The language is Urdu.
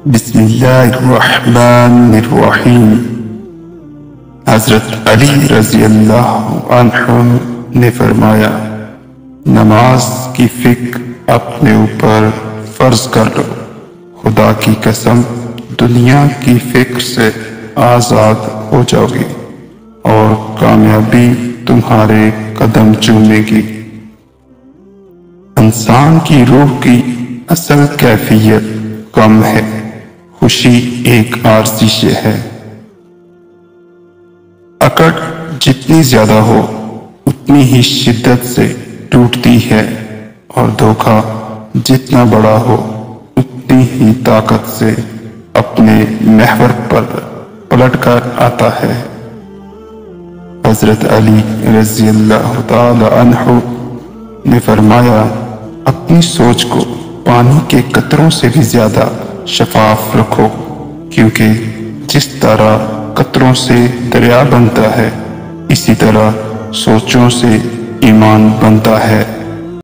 بسم اللہ الرحمن الرحیم۔ حضرت علی رضی اللہ عنہ نے فرمایا، نماز کی فکر اپنے اوپر فرض کر لو، خدا کی قسم دنیا کی فکر سے آزاد ہو جاؤ گے اور کامیابی تمہارے قدم چومے گی۔ انسان کی روح کی اصل کیفیت غم ہے، خوشی ایک عارضی شے ہے۔ اکڑ جتنی زیادہ ہو اتنی ہی شدت سے ٹوٹتی ہے، اور دھوکہ جتنا بڑا ہو اتنی ہی طاقت سے اپنے محور پر پلٹ کر آتا ہے۔ حضرت علی رضی اللہ تعالی عنہ نے فرمایا، اپنی سوچ کو پانی کے قطروں سے بھی زیادہ شفاف رکھو، کیونکہ جس طرح قطروں سے دریا بنتا ہے اسی طرح سوچوں سے ایمان بنتا ہے۔